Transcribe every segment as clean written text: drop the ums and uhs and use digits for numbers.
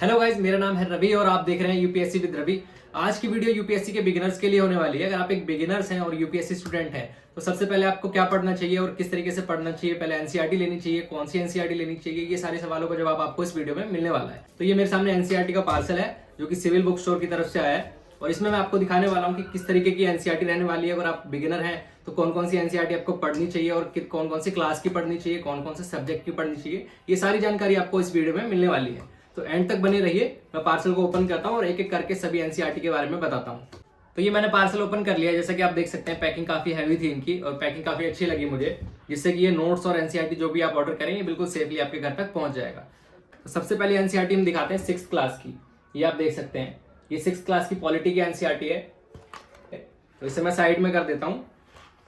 Hello guys, मेरा नाम है रवि और आप देख रहे हैं यूपीएससी विद रवि। आज की वीडियो यूपीएससी के बिगिनर्स के लिए होने वाली है। अगर आप एक बिगिनर्स हैं और यूपीएससी स्टूडेंट हैं तो सबसे पहले आपको क्या पढ़ना चाहिए और किस तरीके से पढ़ना चाहिए, पहले एनसीईआरटी लेनी चाहिए, कौन सी एनसीईआरटी लेनी चाहिए, ये सारे सवालों का जवाब आपको इस वीडियो में मिलने वाला है। तो ये मेरे सामने एनसीईआरटी का पार्सल है जो कि सिविल बुक स्टोर की तरफ से आया है और इसमें मैं आपको दिखाने वाला हूँ कि किस तरीके की एनसीईआरटी रहने वाली है। अगर आप बिगिनर हैं तो कौन कौन सी एनसीईआरटी आपको पढ़नी चाहिए और कौन कौन सी क्लास की पढ़नी चाहिए, कौन कौन से सब्जेक्ट की पढ़नी चाहिए, ये सारी जानकारी आपको इस वीडियो में मिलने वाली है। तो एंड तक बने रहिए। मैं पार्सल को ओपन करता हूँ और एक एक करके सभी एनसीईआरटी के बारे में बताता हूँ। तो ये मैंने पार्सल ओपन कर लिया। जैसा कि आप देख सकते हैं पैकिंग काफी हैवी थी इनकी और पैकिंग काफी अच्छी लगी मुझे, जिससे कि ये नोट्स और एनसीईआरटी जो भी आप ऑर्डर करेंगे बिल्कुल सेफली आपके घर तक पहुंच जाएगा। तो सबसे पहले एनसीईआरटी हम दिखाते हैं 6th क्लास की। ये आप देख सकते हैं, ये 6th क्लास की पॉलिटी की एनसीईआरटी है। तो इसे मैं साइड में कर देता हूँ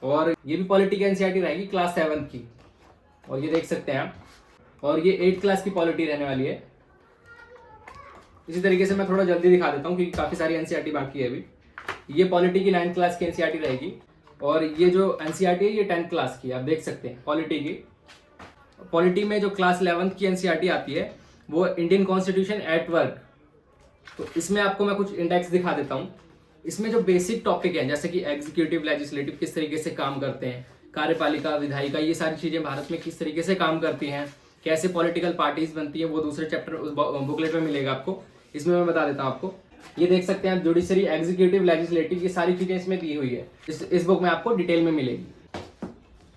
और ये भी पॉलिटी की एनसीईआरटी रहेगी क्लास 7 की। और ये देख सकते हैं आप, और ये 8th क्लास की पॉलिटी रहने वाली है। इसी तरीके से मैं थोड़ा जल्दी दिखा देता हूँ क्योंकि काफी सारी एनसीईआरटी बाकी है अभी। ये पॉलिटी की 9th क्लास की एनसीईआरटी रहेगी और ये जो एनसीईआरटी है ये 10th क्लास की। आप देख सकते हैं पॉलिटी की। पॉलिटी में जो क्लास 11th की एनसीईआरटी आती है वो इंडियन कॉन्स्टिट्यूशन एट वर्क। तो इसमें आपको मैं कुछ इंडेक्स दिखा देता हूँ। इसमें जो बेसिक टॉपिक है जैसे कि एग्जीक्यूटिव लेजिस्लेटिव किस तरीके से काम करते हैं, कार्यपालिका विधायिका, ये सारी चीजें भारत में किस तरीके से काम करती हैं, कैसे पॉलिटिकल पार्टीज बनती है, वो दूसरे चैप्टर उस बुकलेट में मिलेगा आपको। इसमें मैं बता देता हूँ आपको। ये देख सकते हैं आप, जुडिशरी, एग्जीक्यूटिव, लेजिस्लेटिव, ये सारी चीजें इसमें दी हुई है। इस बुक में आपको डिटेल में मिलेगी।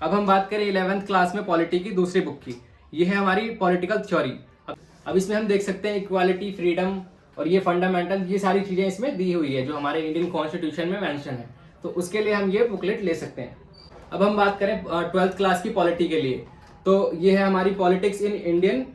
अब हम बात करें 11th क्लास में पॉलिटी की दूसरी बुक की। ये है हमारी पॉलिटिकल थ्योरी। अब इसमें हम देख सकते हैं इक्वालिटी, फ्रीडम और ये फंडामेंटल, ये सारी चीजें इसमें दी हुई है जो हमारे इंडियन कॉन्स्टिट्यूशन में मेंशन है। तो उसके लिए हम ये बुकलेट ले सकते हैं। अब हम बात करें 12th क्लास की पॉलिटी के लिए, तो ये है हमारी politics in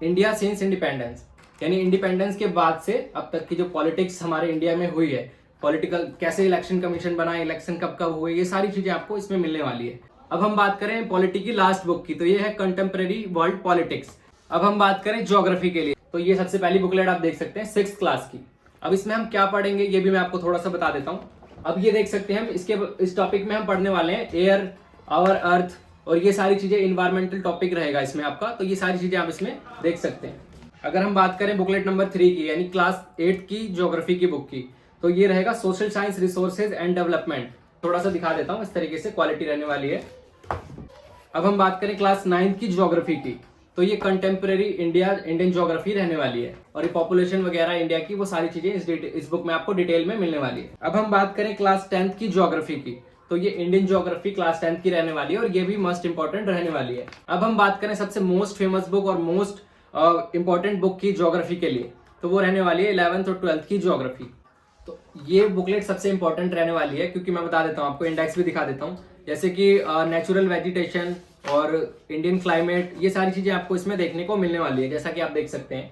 India since independence, यानी इंडिपेंडेंस के बाद से अब तक की जो पॉलिटिक्स हमारे इंडिया में हुई है, पॉलिटिकल कैसे इलेक्शन कमीशन बना, इलेक्शन कब कब हुए, ये सारी चीजें आपको इसमें मिलने वाली है। अब हम बात करें पॉलिटी की लास्ट बुक की, तो ये है कंटेम्प्रेरी वर्ल्ड पॉलिटिक्स। अब हम बात करें ज्योग्राफी के लिए, तो ये सबसे पहली बुकलेट आप देख सकते हैं 6th क्लास की। अब इसमें हम क्या पढ़ेंगे ये भी मैं आपको थोड़ा सा बता देता हूँ। अब ये देख सकते हैं हम इस टॉपिक में हम पढ़ने वाले हैं एयर, आवर अर्थ और ये सारी चीजें, इन्वायरमेंटल टॉपिक रहेगा इसमें आपका। तो ये सारी चीजें आप इसमें देख सकते हैं। अगर हम बात करें बुकलेट नंबर 3 की, यानी क्लास 8 की ज्योग्राफी की बुक की, तो ये रहेगा social science, resources and development. थोड़ा सा दिखा देता हूँ, इस तरीके से क्वालिटी रहने वाली है। अब हम बात करें क्लास 9 की ज्योग्राफी की, तो ये कंटेम्प्रेरी इंडियन ज्योग्राफी रहने वाली है और ये पॉपुलेशन वगैरह इंडिया की, वो सारी चीजें इस बुक में आपको डिटेल में मिलने वाली है। अब हम बात करें क्लास 10th की ज्योग्राफी की, तो ये इंडियन ज्योग्राफी क्लास 10th की रहने वाली है और ये भी मोस्ट इंपॉर्टेंट रहने वाली है। अब हम बात करें सबसे मोस्ट फेमस बुक और मोस्ट इंपॉर्टेंट बुक की ज्योग्राफी के लिए, तो वो रहने वाली है 11th और 12th की ज्योग्राफी। तो ये बुकलेट सबसे इंपॉर्टेंट रहने वाली है क्योंकि मैं बता देता हूँ आपको, इंडेक्स भी दिखा देता हूँ, जैसे कि नेचुरल वेजिटेशन और इंडियन क्लाइमेट, ये सारी चीजें आपको इसमें देखने को मिलने वाली है, जैसा कि आप देख सकते हैं।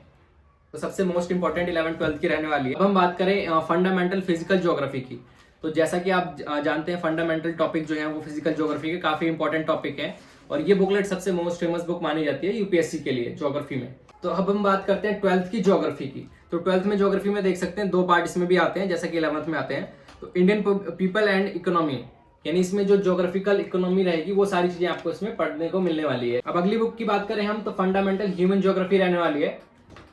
तो सबसे मोस्ट इंपॉर्टेंट 11th 12th की रहने वाली है। अब हम बात करें फंडामेंटल फिजिकल ज्योग्राफी की, तो जैसा कि आप जानते हैं फंडामेंटल टॉपिक जो है वो फिजिकल ज्योग्राफी के काफी इंपॉर्टेंट टॉपिक है और ये बुकलेट सबसे मोस्ट फेमस बुक मानी जाती है यूपीएससी के लिए ज्योग्राफी में। तो अब हम बात करते हैं 12th की ज्योग्राफी की। तो 12th में ज्योग्राफी में देख सकते हैं 2 पार्ट इसमें भी आते हैं जैसा कि 11th में आते हैं। तो इंडियन पीपल एंड इकोनॉमी, यानी इसमें जो ज्योग्राफिकल इकोनॉमी रहेगी वो सारी चीजें आपको इसमें पढ़ने को मिलने वाली है। अब अगली बुक की बात करें हम, तो फंडामेंटल ह्यूमन ज्योग्राफी रहने वाली है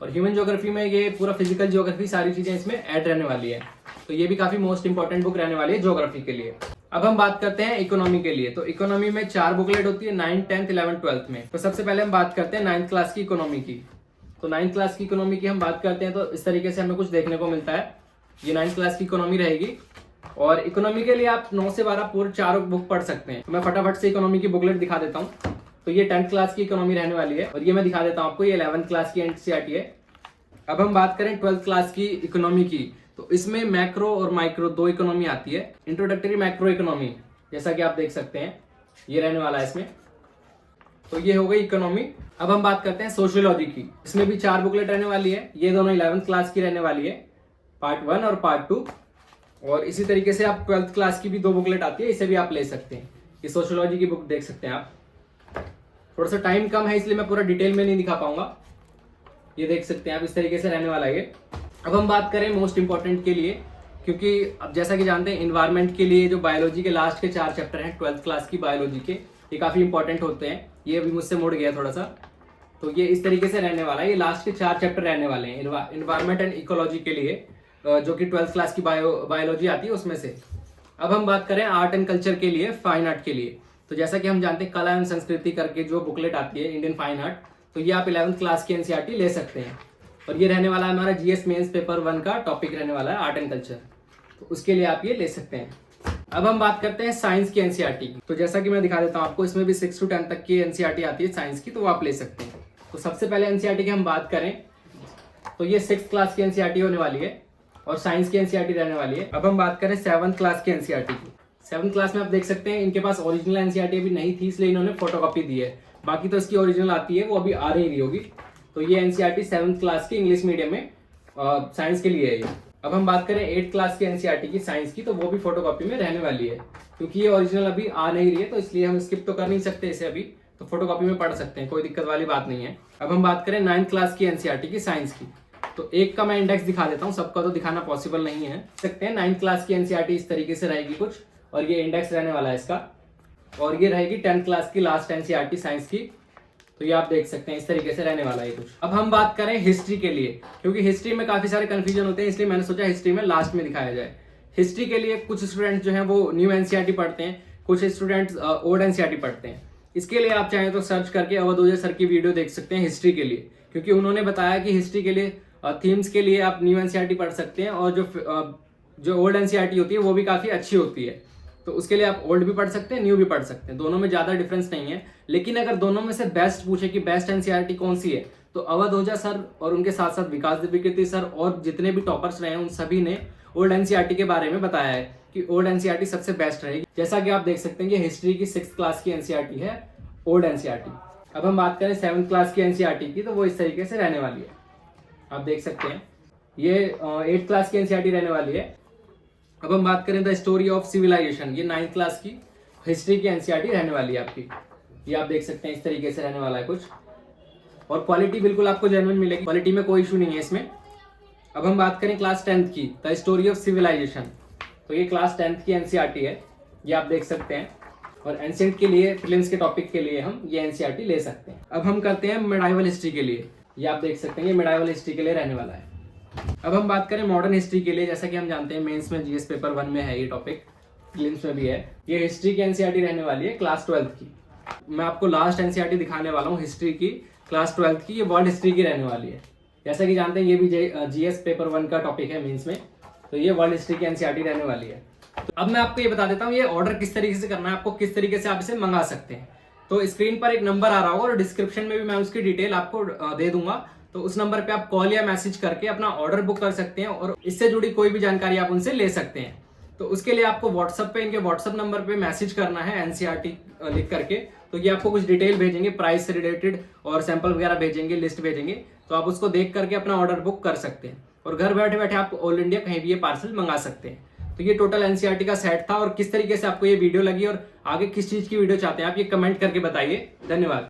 और ह्यूमन ज्योग्राफी में ये पूरा फिजिकल ज्योग्राफी सारी चीजें इसमें ऐड रहने वाली है। तो ये भी काफी मोस्ट इंपॉर्टेंट बुक रहने वाली है ज्योग्राफी के लिए। अब हम बात करते हैं इकोनॉमी के लिए, तो इकोनॉमी में 4 बुकलेट होती है 9th 10th 11th 12th में। तो सबसे पहले हम बात करते हैं 9th क्लास की इकोनॉमी की। तो 9th क्लास की इकोनॉमी की हम बात करते हैं तो इस तरीके से हमें कुछ देखने को मिलता है। ये 9th क्लास की इकोनॉमी रहेगी और इकोनॉमी के लिए आप 9 से 12 पूरे 4 बुक पढ़ सकते हैं। तो मैं फटाफट से इकोनॉमी की बुकलेट दिखा देता हूँ। तो ये 10th क्लास की इकोनॉमी रहने वाली है और ये मैं दिखा देता हूँ आपको, ये 11th क्लास की एनसीईआरटी है। अब हम बात करें 12th क्लास की इकोनॉमी की, तो इसमें मैक्रो और माइक्रो 2 इकोनॉमी आती है। इंट्रोडक्टरी मैक्रो इकोनॉमी, जैसा कि आप देख सकते हैं ये रहने वाला है इसमें। तो ये हो गई इकोनॉमी। अब हम बात करते हैं सोशियोलॉजी की, इसमें भी 4 बुकलेट रहने वाली है। ये दोनों 11th क्लास की रहने वाली है, पार्ट 1 और पार्ट 2। और इसी तरीके से आप 12th क्लास की भी 2 बुकलेट आती है, इसे भी आप ले सकते हैं। ये सोशियोलॉजी की बुक देख सकते हैं आप। थोड़ा सा टाइम कम है इसलिए मैं पूरा डिटेल में नहीं दिखा पाऊंगा। ये देख सकते हैं आप, इस तरीके से रहने वाला है ये। अब हम बात करें मोस्ट इंपॉर्टेंट के लिए, क्योंकि अब जैसा कि जानते हैं इन्वायरमेंट के लिए जो बायोलॉजी के लास्ट के 4 चैप्टर हैं 12th क्लास की बायोलॉजी के, ये काफी इंपॉर्टेंट होते हैं। ये अभी मुझसे मुड़ गया थोड़ा सा। तो ये इस तरीके से रहने वाला है। ये लास्ट के 4 चैप्टर रहने वाले हैं इन्वायरमेंट एंड इकोलॉजी के लिए, जो कि 12th क्लास की बायोलॉजी आती है उसमें से। अब हम बात करें आर्ट एंड कल्चर के लिए, फाइन आर्ट के लिए, तो जैसा कि हम जानते हैं कला एवं संस्कृति करके जो बुकलेट आती है इंडियन फाइन आर्ट, तो ये आप 11th क्लास की एनसीईआरटी ले सकते हैं। और ये रहने वाला है हमारा जीएस मेंस पेपर 1 का टॉपिक रहने वाला है आर्ट एंड कल्चर, तो उसके लिए आप ये ले सकते हैं। अब हम बात करते हैं साइंस की एनसीईआरटी की। तो जैसा कि मैं दिखा देता हूँ आपको, इसमें भी 6 to 10 तक की एनसीईआरटी आती है साइंस की, तो वो आप ले सकते हैं। तो सबसे पहले एनसीईआरटी की हम बात करें तो ये 6th क्लास की एनसीईआरटी होने वाली है और साइंस की एनसीईआरटी रहने वाली है। अब हम बात करें 7th क्लास की एनसीईआरटी की। 7th क्लास में आप देख सकते हैं इनके पास ओरिजिनल एनसीईआरटी अभी नहीं थी, इसलिए इन्होंने फोटोकॉपी दी है। बाकी तो इसकी ओरिजिनल आती है, वो अभी आ रही होगी। तो ये एनसीईआरटी 7th क्लास की इंग्लिश मीडियम में साइंस के लिए है ये। अब हम बात करें 8th क्लास की एनसीईआरटी की साइंस की, तो वो भी फोटोकॉपी में रहने वाली है, क्योंकि ये ओरिजिनल अभी आ नहीं रही है, तो इसलिए हम स्किप तो कर नहीं सकते इसे अभी, तो फोटोकॉपी में पढ़ सकते हैं, कोई दिक्कत वाली बात नहीं है। अब हम बात करें 9th क्लास की एनसीईआरटी की साइंस की, तो एक का मैं इंडेक्स दिखा देता हूँ, सबका तो दिखाना पॉसिबल नहीं है। सकते हैं 9th क्लास की एनसीईआरटी इस तरीके से रहेगी कुछ, और ये इंडेक्स रहने वाला है इसका। और ये रहेगी 10th क्लास की लास्ट एनसीईआरटी साइंस की, तो ये आप देख सकते हैं इस तरीके से रहने वाला है कुछ। अब हम बात करें हिस्ट्री के लिए, क्योंकि हिस्ट्री में काफी सारे कंफ्यूजन होते हैं, इसलिए मैंने सोचा हिस्ट्री में लास्ट में दिखाया जाए। हिस्ट्री के लिए कुछ स्टूडेंट जो हैं वो न्यू एनसीईआरटी पढ़ते हैं, कुछ स्टूडेंट्स ओल्ड एनसीईआरटी पढ़ते हैं। इसके लिए आप चाहें तो सर्च करके अवध ओझा सर की वीडियो देख सकते हैं हिस्ट्री के लिए, क्योंकि उन्होंने बताया कि हिस्ट्री के लिए थीम्स के लिए आप न्यू एनसीईआरटी पढ़ सकते हैं, और जो ओल्ड एनसीईआरटी होती है वो भी काफी अच्छी होती है। तो उसके लिए आप ओल्ड भी पढ़ सकते हैं, न्यू भी पढ़ सकते हैं, दोनों में ज्यादा डिफरेंस नहीं है। लेकिन अगर दोनों में से बेस्ट पूछे कि बेस्ट एनसीईआरटी कौन सी है, तो अवध ओझा सर और उनके साथ साथ विकास दिव्यकीर्ति सर और जितने भी टॉपर्स रहे हैं उन सभी ने ओल्ड एनसीईआरटी के बारे में बताया है कि ओल्ड एनसीईआरटी सबसे बेस्ट रहेगी। जैसा कि आप देख सकते हैं कि हिस्ट्री की 6th क्लास की एनसीईआरटी है ओल्ड एनसीईआरटी। अब हम बात करें 7th क्लास की एनसीईआरटी की, तो वो इस तरीके से रहने वाली है, आप देख सकते हैं। ये 8th क्लास की एनसीईआरटी रहने वाली है। अब हम बात करें द स्टोरी ऑफ सिविलाइजेशन, ये 9th क्लास की हिस्ट्री की एनसीईआरटी रहने वाली है आपकी, ये आप देख सकते हैं इस तरीके से रहने वाला है कुछ। और क्वालिटी बिल्कुल आपको जेन्युइन मिलेगी, क्वालिटी में कोई इशू नहीं है इसमें। अब हम बात करें क्लास 10th की, द स्टोरी ऑफ सिविलाइजेशन, तो ये क्लास 10th की एनसीईआरटी है, ये आप देख सकते हैं। और एंशिएंट के लिए, प्रीलिम्स के टॉपिक के लिए हम ये एनसीईआरटी ले सकते हैं। अब हम करते हैं मिडाइवल हिस्ट्री के लिए, ये आप देख सकते हैं ये मिडाइवल हिस्ट्री के लिए रहने वाला है। अब हम बात करें मॉडर्न हिस्ट्री के लिए, जैसा कि हम जानते हैं मेंस में जीएस पेपर 1 में है ये टॉपिक, प्रीलिम्स में भी है। ये हिस्ट्री की एनसीईआरटी रहने वाली है क्लास 12th की। मैं आपको लास्ट एनसीईआरटी दिखाने वाला हूँ हिस्ट्री की क्लास 12th की, ये वर्ल्ड हिस्ट्री की रहने वाली है। जैसा कि जानते हैं ये भी जीएस पेपर 1 का टॉपिक है मेंस में, तो ये वर्ल्ड हिस्ट्री की एनसीईआरटी रहने वाली है। तो अब मैं आपको ये बता देता हूँ ये ऑर्डर किस तरीके से करना है, आपको किस तरीके से आप इसे मंगा सकते हैं। तो स्क्रीन पर एक नंबर आ रहा होगा और डिस्क्रिप्शन में भी मैं उसकी डिटेल आपको दे दूंगा, तो उस नंबर पे आप कॉल या मैसेज करके अपना ऑर्डर बुक कर सकते हैं और इससे जुड़ी कोई भी जानकारी आप उनसे ले सकते हैं। तो उसके लिए आपको व्हाट्सएप पे, इनके व्हाट्सएप नंबर पे मैसेज करना है एनसीईआरटी लिख करके, तो ये आपको कुछ डिटेल भेजेंगे, प्राइस से रिलेटेड और सैंपल वगैरह भेजेंगे, लिस्ट भेजेंगे, तो आप उसको देख करके अपना ऑर्डर बुक कर सकते हैं और घर बैठे बैठे आप ऑल इंडिया कहीं भी ये पार्सल मंगा सकते हैं। तो ये टोटल एनसीईआरटी का सेट था, और किस तरीके से आपको ये वीडियो लगी और आगे किस चीज की वीडियो चाहते हैं आप ये कमेंट करके बताइए। धन्यवाद।